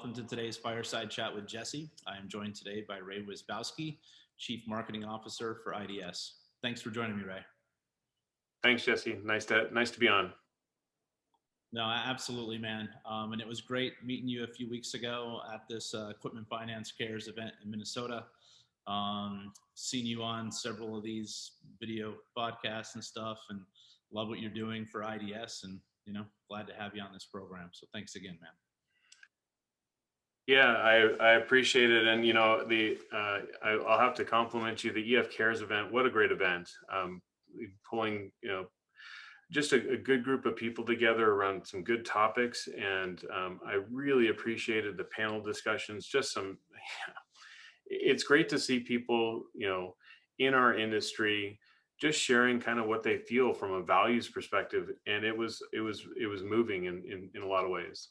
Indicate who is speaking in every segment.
Speaker 1: welcome to today's Fireside Chat with Jesse. I am joined today by Ray Wizbowski, Chief Marketing Officer for IDS. Thanks for joining me, Ray.
Speaker 2: Thanks, Jesse. Nice to be on.
Speaker 1: No, absolutely, man. And it was great meeting you a few weeks ago at this Equipment Finance Cares event in Minnesota. Seen you on several of these video podcasts and stuff, and love what you're doing for IDS, and glad to have you on this program. So thanks again, man.
Speaker 2: Yeah, I appreciate it, and I'll have to compliment you. The EF Cares event, what a great event! Pulling just a good group of people together around some good topics, and I really appreciated the panel discussions. It's great to see people in our industry just sharing kind of what they feel from a values perspective, and it was moving in a lot of ways.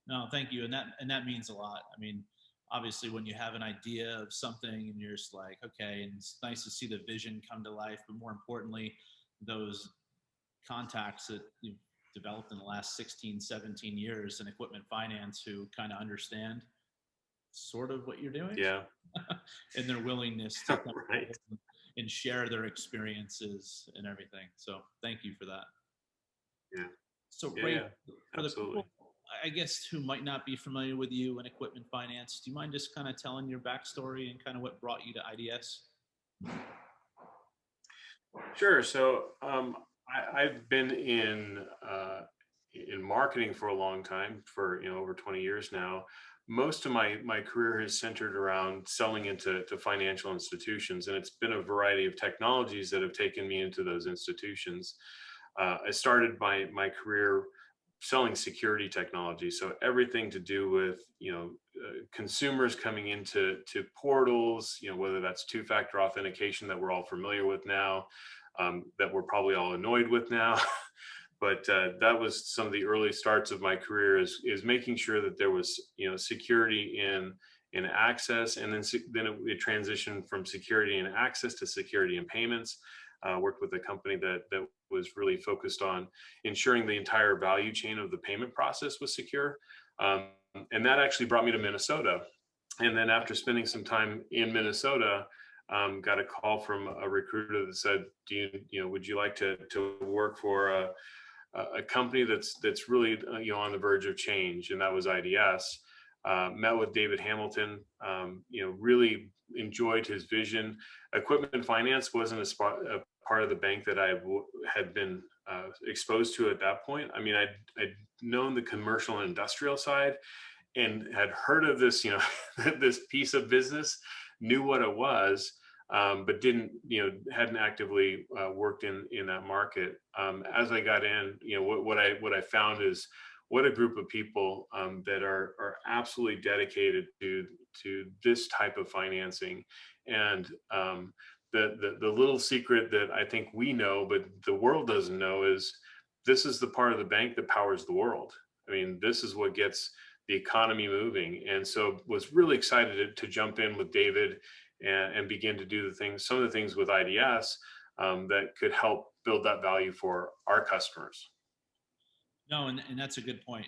Speaker 1: No, thank you. And that means a lot. I mean, obviously when you have an idea of something and you're just like, okay, and it's nice to see the vision come to life, but more importantly, those contacts that you've developed in the last 16, 17 years in equipment finance who kind of understand sort of what you're doing.
Speaker 2: Yeah.
Speaker 1: And their willingness to come
Speaker 2: right.
Speaker 1: and share their experiences and everything. So thank you for that.
Speaker 2: Yeah.
Speaker 1: So Ray, for
Speaker 2: absolutely.
Speaker 1: The people, I guess, who might not be familiar with you in equipment finance, do you mind just kind of telling your backstory and kind of what brought you to IDS?
Speaker 2: Sure. So I've been in marketing for a long time, for over 20 years now. Most of my career has centered around selling into financial institutions, and it's been a variety of technologies that have taken me into those institutions. I started my career selling security technology, so everything to do with consumers coming into portals, whether that's two-factor authentication that we're all familiar with now, that we're probably all annoyed with now. But that was some of the early starts of my career, is making sure that there was security in access, and then it transitioned from security and access to security and payments. Worked with a company that was really focused on ensuring the entire value chain of the payment process was secure. And that actually brought me to Minnesota. And then after spending some time in Minnesota, got a call from a recruiter that said, would you like to work for a company that's really on the verge of change? And that was IDS. Met with David Hamilton, really enjoyed his vision. Equipment finance wasn't a part of the bank that I had been exposed to at that point. I mean, I'd known the commercial and industrial side and had heard of this, this piece of business, knew what it was, but hadn't actively worked in that market. As I got in, what I found is what a group of people that are absolutely dedicated to this type of financing. And the little secret that I think we know, but the world doesn't know, is this is the part of the bank that powers the world. I mean, this is what gets the economy moving. And so was really excited to jump in with David and begin to do some of the things with IDS that could help build that value for our customers.
Speaker 1: No, and that's a good point.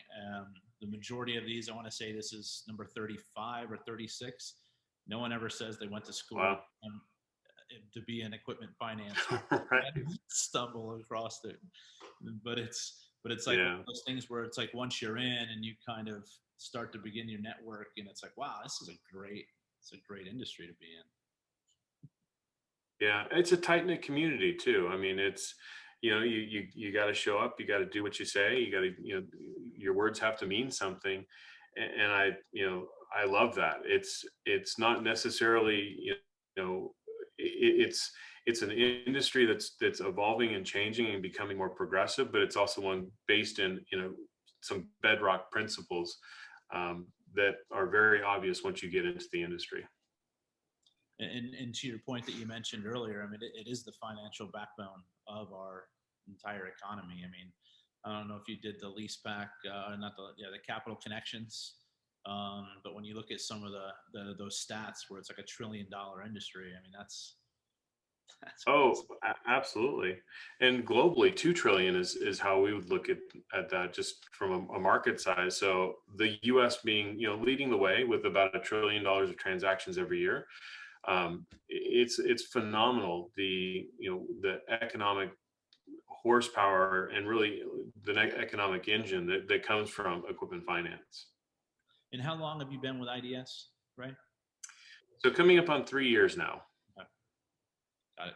Speaker 1: The majority of these, I want to say this is number 35 or 36. No one ever says they went to school.
Speaker 2: Wow.
Speaker 1: To be an equipment finance.
Speaker 2: Right.
Speaker 1: Stumble across it, but it's like one of those things where it's like once you're in and you kind of start to begin your network, and it's like, wow, it's a great industry to be
Speaker 2: in. Yeah, it's a tight-knit community too. I mean, it's you got to show up, you got to do what you say, you got to your words have to mean something, and I love that. It's not necessarily it's an industry that's evolving and changing and becoming more progressive, but it's also one based in some bedrock principles that are very obvious once you get into the industry.
Speaker 1: And to your point that you mentioned earlier, I mean, it is the financial backbone of our entire economy. I mean, I don't know if you did the leaseback, the capital connections, but when you look at some of those stats where it's like $1 trillion industry, I mean, that's That's
Speaker 2: Oh,
Speaker 1: awesome.
Speaker 2: absolutely. And globally, 2 trillion is how we would look at that just from a market size. So the US being, leading the way with about $1 trillion of transactions every year. It's phenomenal, the economic horsepower and really the economic engine that comes from equipment finance.
Speaker 1: And how long have you been with IDS, right?
Speaker 2: So coming up on 3 years now.
Speaker 1: Okay, got it.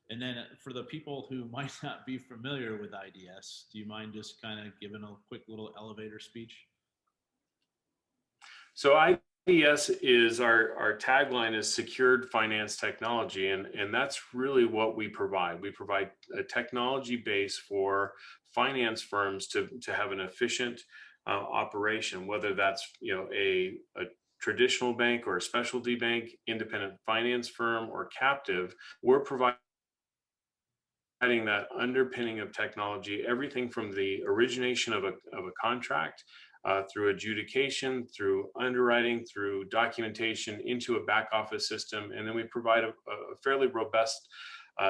Speaker 1: And then for the people who might not be familiar with IDS, do you mind just kind of giving a quick little elevator speech?
Speaker 2: So IDS is our tagline is secured finance technology, and that's really what we provide. We provide a technology base for finance firms to have an efficient operation, whether that's a traditional bank or a specialty bank, independent finance firm, or captive. We're providing that underpinning of technology, everything from the origination of a contract through adjudication, through underwriting, through documentation into a back office system. And then we provide a fairly robust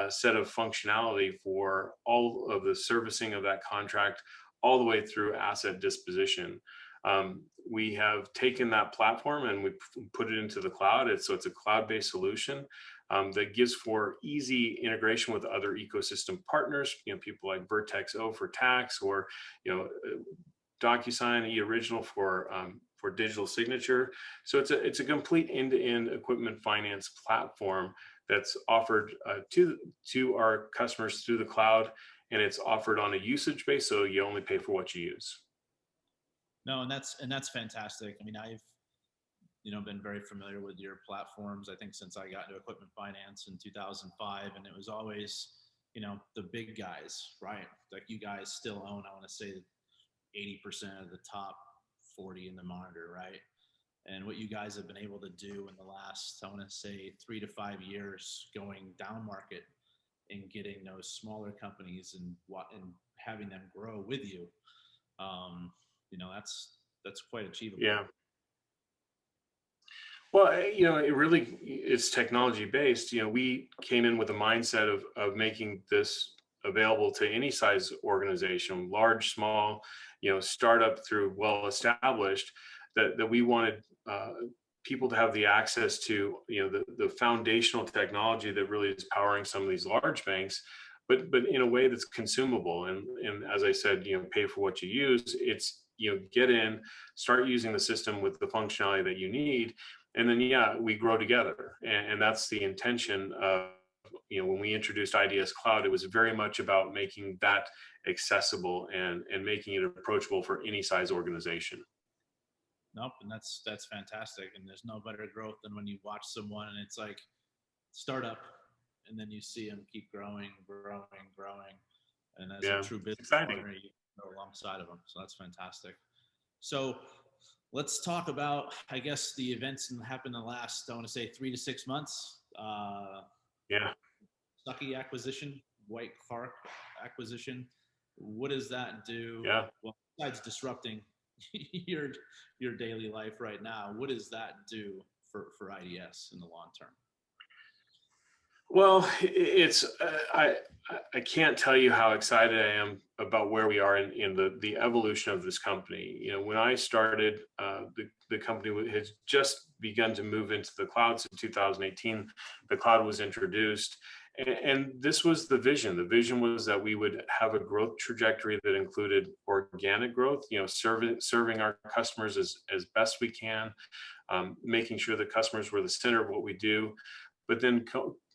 Speaker 2: set of functionality for all of the servicing of that contract, all the way through asset disposition. We have taken that platform and we put it into the cloud. So it's a cloud-based solution that gives for easy integration with other ecosystem partners, people like Vertex O for tax, or DocuSign eOriginal for digital signature. So it's a complete end-to-end equipment finance platform that's offered to our customers through the cloud, and it's offered on a usage base, so you only pay for what you use.
Speaker 1: No, and that's fantastic. I mean, I've been very familiar with your platforms. I think since I got into equipment finance in 2005, and it was always the big guys, right? Like you guys still own, I want to say, 80% of the top 40 in the monitor, right? And what you guys have been able to do in the last, I want to say, 3 to 5 years, going down market and getting those smaller companies and having them grow with you, that's quite achievable.
Speaker 2: Yeah. Well, it really it's technology based. We came in with a mindset of making this available to any size organization, large, small, startup through well established. That we wanted people to have the access to, the foundational technology that really is powering some of these large banks, but in a way that's consumable. And as I said, pay for what you use. It's get in, start using the system with the functionality that you need, and then we grow together. And that's the intention of, when we introduced IDS Cloud, it was very much about making that accessible and making it approachable for any size organization.
Speaker 1: Nope, and that's fantastic. And there's no better growth than when you watch someone and it's like startup, and then you see them keep growing, growing, growing, and as a
Speaker 2: Yeah,
Speaker 1: true
Speaker 2: it's
Speaker 1: business
Speaker 2: exciting.
Speaker 1: partner, you go alongside of them. So that's fantastic. So let's talk about, I guess, the events that happened in the last, I want to say, 3 to 6 months.
Speaker 2: Yeah.
Speaker 1: Stucky acquisition, White Clark acquisition. What does that do?
Speaker 2: Yeah.
Speaker 1: Well, besides disrupting your your daily life right now, what does that do for IDS in the long term?
Speaker 2: Well, it's I can't tell you how excited I am about where we are in the evolution of this company. When I started, the company had just begun to move into the cloud. So 2018, the cloud was introduced, and this was the vision. The vision was that we would have a growth trajectory that included organic growth. Serving our customers as best we can, making sure that customers were the center of what we do, but then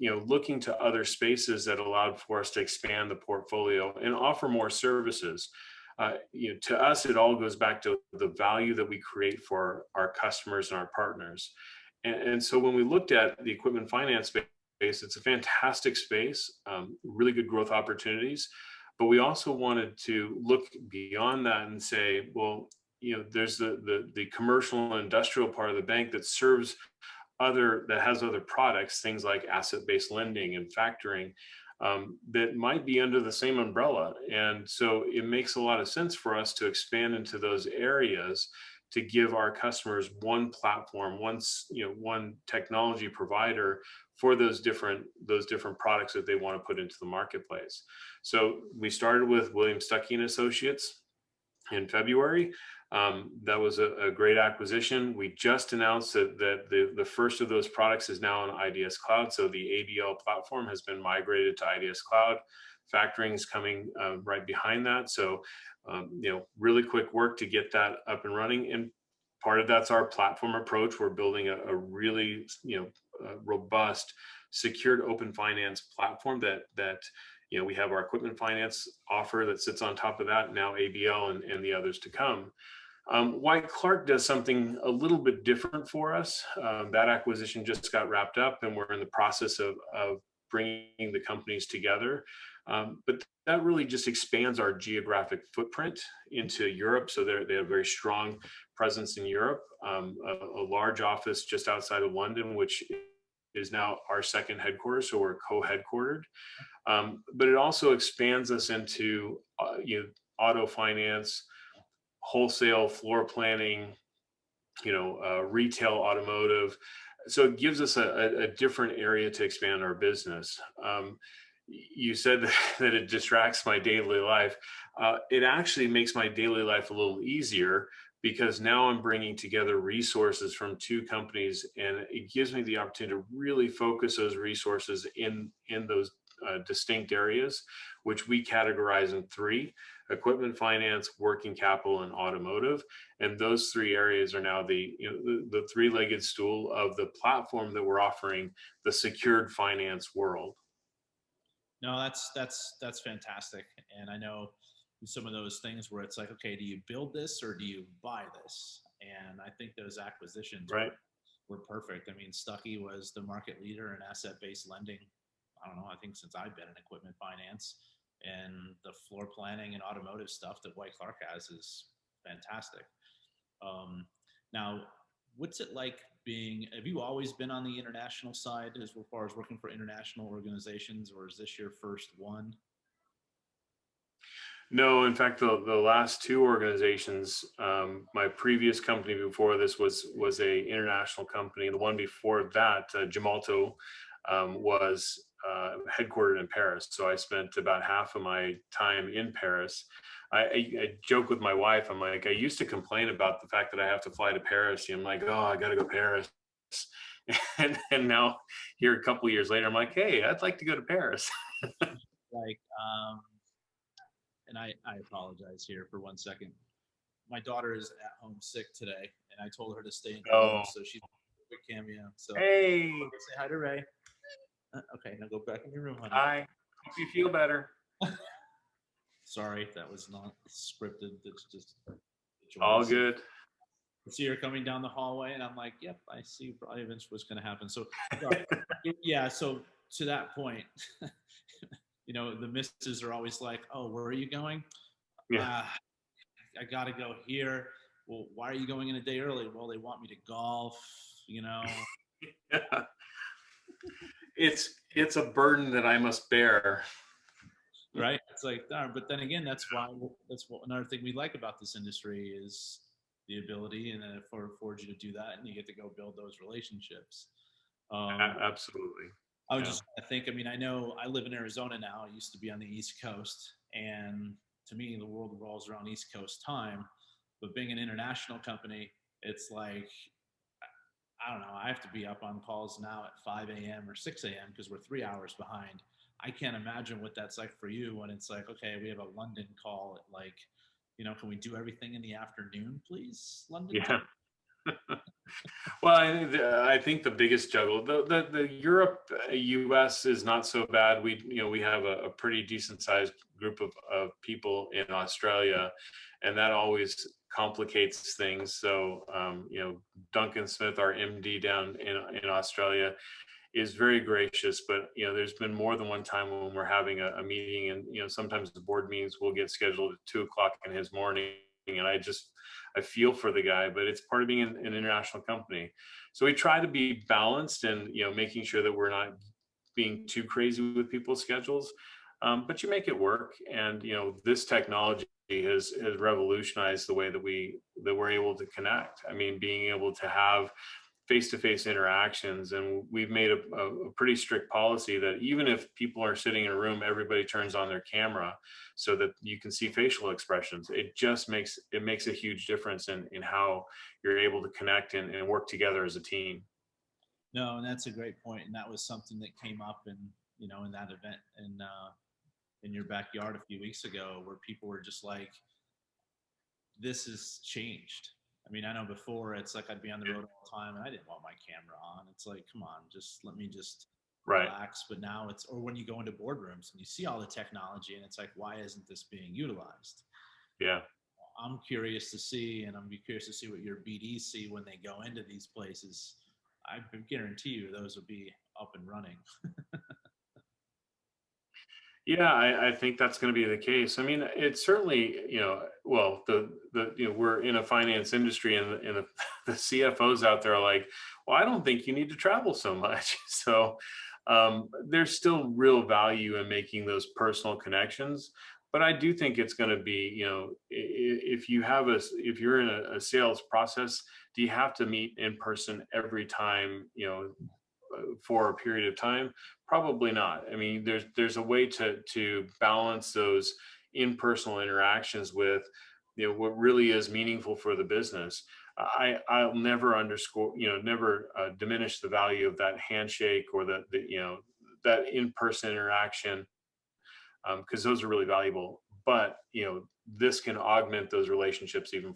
Speaker 2: looking to other spaces that allowed for us to expand the portfolio and offer more services. To us, it all goes back to the value that we create for our customers and our partners. And so when we looked at the equipment finance space, it's a fantastic space, really good growth opportunities. But we also wanted to look beyond that and say, well, there's the commercial and industrial part of the bank that serves that has other products, things like asset-based lending and factoring, that might be under the same umbrella. And so it makes a lot of sense for us to expand into those areas to give our customers one platform, one technology provider for those different products that they want to put into the marketplace. So we started with William Stuckey and Associates in February. That was a great acquisition. We just announced that the first of those products is now on IDS Cloud. So the ABL platform has been migrated to IDS Cloud. Factoring is coming right behind that. So, really quick work to get that up and running. And part of that's our platform approach. We're building a really, robust, secured open finance platform that we have our equipment finance offer that sits on top of that, now ABL and the others to come. White Clark does something a little bit different for us. That acquisition just got wrapped up, and we're in the process of bringing the companies together. But that really just expands our geographic footprint into Europe. So they have a very strong presence in Europe, a large office just outside of London, which is now our second headquarters. So we're co-headquartered. But it also expands us into auto finance, wholesale floor planning, retail automotive. So it gives us a different area to expand our business. You said that it distracts my daily life. It actually makes my daily life a little easier because now I'm bringing together resources from two companies, and it gives me the opportunity to really focus those resources in those distinct areas, which we categorize in three: equipment finance, working capital, and automotive. And those three areas are now the three-legged stool of the platform that we're offering the secured finance world.
Speaker 1: No, that's fantastic. And I know some of those things where it's like, okay, do you build this or do you buy this? And I think those acquisitions were perfect. I mean, Stuckey was the market leader in asset-based lending. I don't know, I think since I've been in equipment finance, and the floor planning and automotive stuff that White Clark has is fantastic. Now, what's it like have you always been on the international side as far as working for international organizations, or is this your first one?
Speaker 2: No, in fact, the last two organizations, my previous company before this was a international company. The one before that, Gemalto, was headquartered in Paris. So I spent about half of my time in Paris. I joke with my wife. I'm like, I used to complain about the fact that I have to fly to Paris. I'm like, oh, I got to go to Paris. And now here a couple of years later, I'm like, hey, I'd like to go to Paris.
Speaker 1: Like, and I apologize here for 1 second. My daughter is at home sick today, and I told her to stay in the room, so she's a quick cameo. So
Speaker 2: hey,
Speaker 1: say hi to Ray. Okay, now go back in your room, honey.
Speaker 2: Hi. Hope you feel better.
Speaker 1: Sorry, that was not scripted. It's just
Speaker 2: all good.
Speaker 1: See her coming down the hallway, and I'm like, "Yep, I see. Probably what's going to happen." So, yeah. So to that point, the misses are always like, "Oh, where are you going?"
Speaker 2: Yeah.
Speaker 1: I got to go here. Well, why are you going in a day early? Well, they want me to golf. Yeah.
Speaker 2: It's a burden that I must bear.
Speaker 1: Right. It's like, but then again, that's what another thing we like about this industry is the ability, and then it affords you to do that, and you get to go build those relationships.
Speaker 2: Absolutely.
Speaker 1: I was just trying to think. I mean, I know I live in Arizona now. I used to be on the East Coast, and to me, the world revolves around East Coast time. But being an international company, it's like, I don't know, I have to be up on calls now at 5 a.m. or 6 a.m. because we're 3 hours behind. I can't imagine what that's like for you when it's like, okay, we have a London call at like, can we do everything in the afternoon, please, London?
Speaker 2: Yeah. Well, I think the biggest juggle, the Europe, US is not so bad. We have a pretty decent sized group of people in Australia, and that always complicates things. So, Duncan Smith, our MD down in Australia, is very gracious, but there's been more than one time when we're having a meeting, and sometimes the board meetings will get scheduled at 2:00 in his morning, and I feel for the guy, but it's part of being an international company. So we try to be balanced and making sure that we're not being too crazy with people's schedules, but you make it work. And this technology has revolutionized the way that we're able to connect. I mean, being able to have face-to-face interactions, and we've made a pretty strict policy that even if people are sitting in a room, everybody turns on their camera so that you can see facial expressions. It makes a huge difference in how you're able to connect and work together as a team.
Speaker 1: No, and that's a great point. And that was something that came up in that event in your backyard a few weeks ago, where people were just like, this has changed. I mean, I know before it's like I'd be on the road all the time and I didn't want my camera on. It's like, come on, let me
Speaker 2: Right.
Speaker 1: relax. But now or when you go into boardrooms and you see all the technology and it's like, why isn't this being utilized?
Speaker 2: Yeah.
Speaker 1: I'm curious to see, and I'm curious to see what your BDs see when they go into these places. I guarantee you those will be up and running.
Speaker 2: Yeah, I think that's going to be the case. I mean, it's certainly, well, we're in a finance industry, and the CFOs out there are like, well, I don't think you need to travel so much. So there's still real value in making those personal connections. But I do think it's going to be, if you're in a sales process, do you have to meet in person every time, for a period of time? Probably not. I mean, there's a way to balance those in-personal interactions with, what really is meaningful for the business. I'll never never diminish the value of that handshake or that in-person interaction, because those are really valuable. But this can augment those relationships even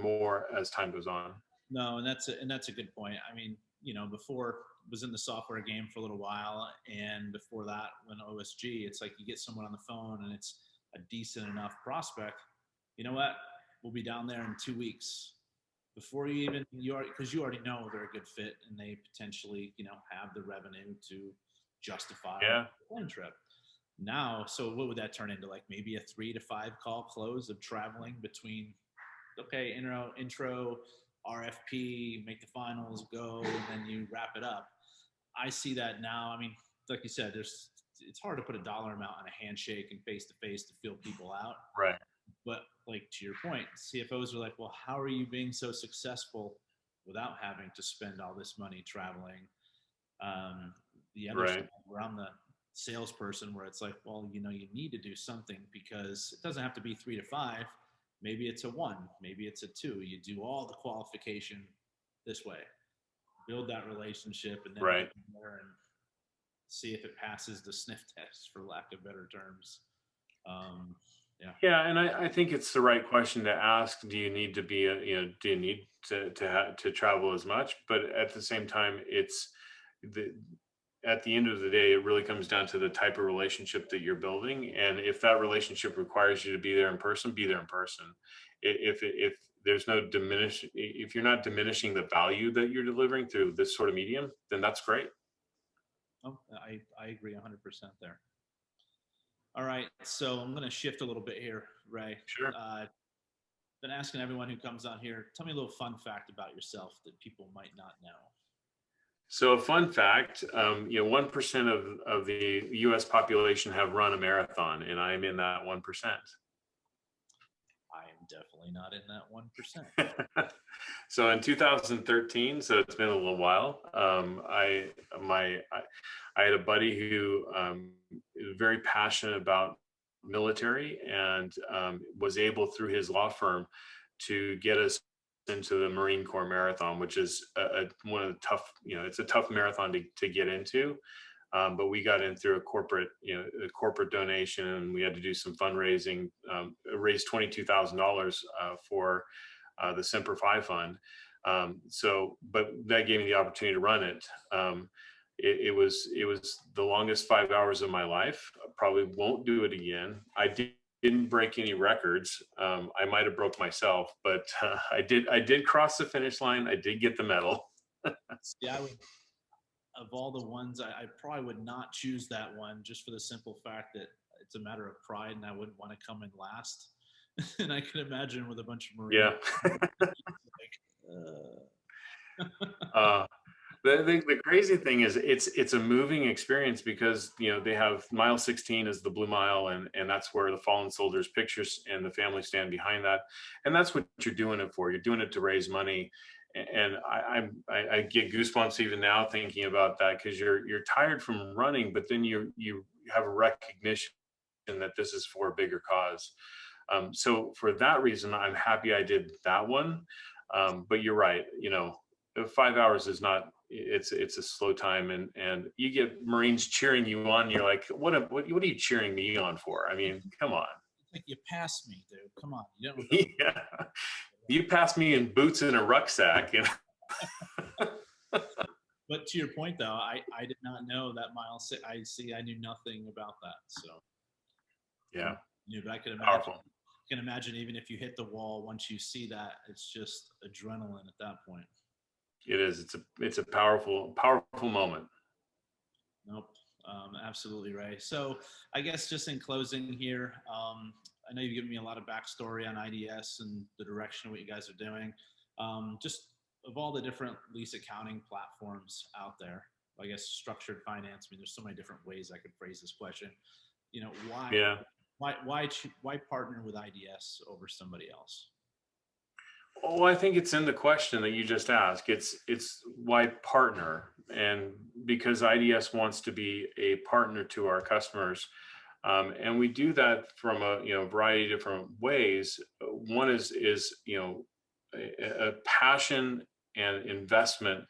Speaker 2: more as time goes on.
Speaker 1: No, and that's a good point. I mean, before was in the software game for a little while, and before that, when OSG, it's like you get someone on the phone and it's a decent enough prospect. You know what? We'll be down there in 2 weeks. Before because you already know they're a good fit and they potentially have the revenue to justify
Speaker 2: Yeah.
Speaker 1: a plane trip. Now, so what would that turn into? Like maybe a 3 to 5 call close of traveling between, okay, intro, RFP, make the finals, go, and then you wrap it up. I see that now. I mean, like you said, it's hard to put a dollar amount on a handshake and face to face to feel people out.
Speaker 2: Right.
Speaker 1: But like to your point, CFOs are like, well, how are you being so successful without having to spend all this money traveling? The other
Speaker 2: Right.
Speaker 1: side, where I'm the salesperson, where it's like, well, you need to do something, because it doesn't have to be 3 to 5. Maybe it's a 1, maybe it's a 2. You do all the qualification this way, build that relationship, and then
Speaker 2: Right.
Speaker 1: go there and see if it passes the sniff test, for lack of better terms. Yeah.
Speaker 2: Yeah, and I think it's the right question to ask. Do you need to be do you need to travel as much? But at the same time, the at the end of the day, it really comes down to the type of relationship that you're building, and if that relationship requires you to be there in person, be there in person. If there's no if you're not diminishing the value that you're delivering through this sort of medium, then that's great.
Speaker 1: Oh, I agree 100% there. All right, so I'm going to shift a little bit here, Ray.
Speaker 2: Sure.
Speaker 1: Been asking everyone who comes on here, tell me a little fun fact about yourself that people might not know.
Speaker 2: So a fun fact, 1% of the U.S. population have run a marathon, and I'm in that 1%.
Speaker 1: I am definitely not in that 1%.
Speaker 2: So in 2013, so it's been a little while. I had a buddy who is very passionate about military, and was able through his law firm to get us into the Marine Corps Marathon, which is one of the tough, it's a tough marathon to get into. But we got in through a corporate donation, and we had to do some fundraising, raised $22,000 for the Semper Fi Fund. But that gave me the opportunity to run it. It was the longest 5 hours of my life. I probably won't do it again. Didn't break any records. I might have broke myself, but I did cross the finish line. I did get the medal.
Speaker 1: Yeah, of all the ones, I probably would not choose that one, just for the simple fact that it's a matter of pride, and I wouldn't want to come in last. And I can imagine with a bunch of Marines.
Speaker 2: Yeah.
Speaker 1: Like,
Speaker 2: uh, The crazy thing is it's a moving experience because they have mile 16 is the Blue Mile, and that's where the fallen soldiers pictures and the family stand behind that, and that's what you're doing it for. You're doing it to raise money, and I get goosebumps even now thinking about that, because you're tired from running, but then you have a recognition that this is for a bigger cause. So for that reason, I'm happy I did that one. But you're right. 5 hours is not. It's a slow time, and you get Marines cheering you on. You're like, what are you cheering me on for? I mean, come on.
Speaker 1: Like, you passed me, dude. Come on. You don't.
Speaker 2: Yeah, you passed me in boots and a rucksack.
Speaker 1: But to your point, though, I did not know that mile six. I knew nothing about that. So
Speaker 2: Yeah,
Speaker 1: but I could imagine.
Speaker 2: powerful.
Speaker 1: Can imagine even if you hit the wall, once you see that, it's just adrenaline at that point.
Speaker 2: It is. It's a powerful moment.
Speaker 1: Nope. Absolutely, Ray. So I guess just in closing here, I know you've given me a lot of backstory on IDS and the direction of what you guys are doing. Just of all the different lease accounting platforms out there, I guess structured finance. I mean, there's so many different ways I could phrase this question. Why?
Speaker 2: Yeah.
Speaker 1: Why partner with IDS over somebody else?
Speaker 2: Oh, I think it's in the question that you just asked. It's why partner, and because IDS wants to be a partner to our customers, and we do that from a variety of different ways. One is a passion and investment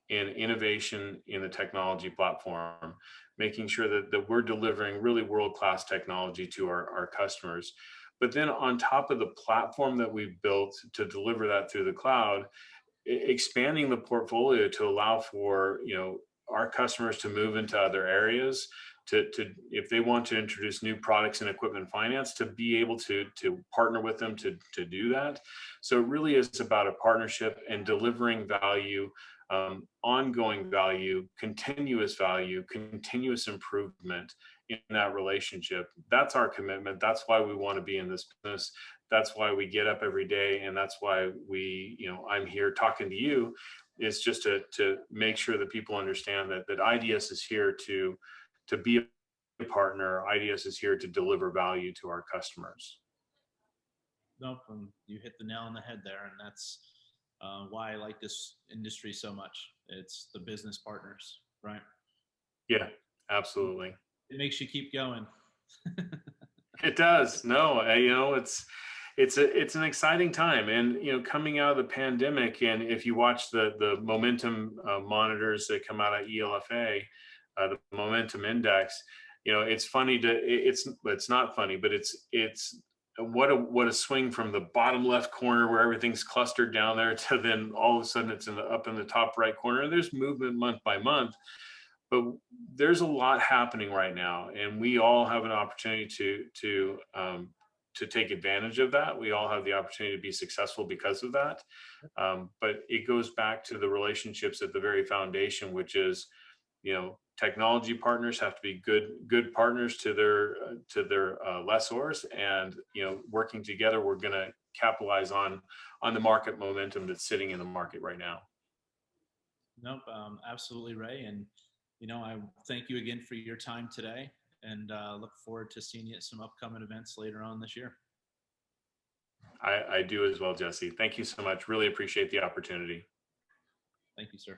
Speaker 2: in innovation in the technology platform, making sure that we're delivering really world-class technology to our customers. But then on top of the platform that we've built to deliver that through the cloud, expanding the portfolio to allow for our customers to move into other areas, to if they want to introduce new products in equipment finance, to be able to partner with them to do that. So it really is about a partnership and delivering value, ongoing value, continuous improvement in that relationship. That's our commitment. That's why we want to be in this business. That's why we get up every day, and that's why I'm here talking to you, is just to make sure that people understand that IDS is here to be a partner. IDS is here to deliver value to our customers.
Speaker 1: Nope, you hit the nail on the head there, and that's why I like this industry so much. It's the business partners, right?
Speaker 2: Yeah, absolutely.
Speaker 1: It makes you keep going.
Speaker 2: It does. No, it's an exciting time, and coming out of the pandemic, and if you watch the momentum monitors that come out of ELFA, the momentum index, it's funny it's not funny, but it's what a swing from the bottom left corner where everything's clustered down there to then all of a sudden it's up in the top right corner, and there's movement month by month. But there's a lot happening right now, and we all have an opportunity to take advantage of that. We all have the opportunity to be successful because of that. But it goes back to the relationships at the very foundation, which is, technology partners have to be good partners to their lessors, and working together, we're going to capitalize on the market momentum that's sitting in the market right now.
Speaker 1: Nope, absolutely, Ray. And I thank you again for your time today, and look forward to seeing you at some upcoming events later on this year.
Speaker 2: I do as well, Jesse. Thank you so much. Really appreciate the opportunity.
Speaker 1: Thank you, sir.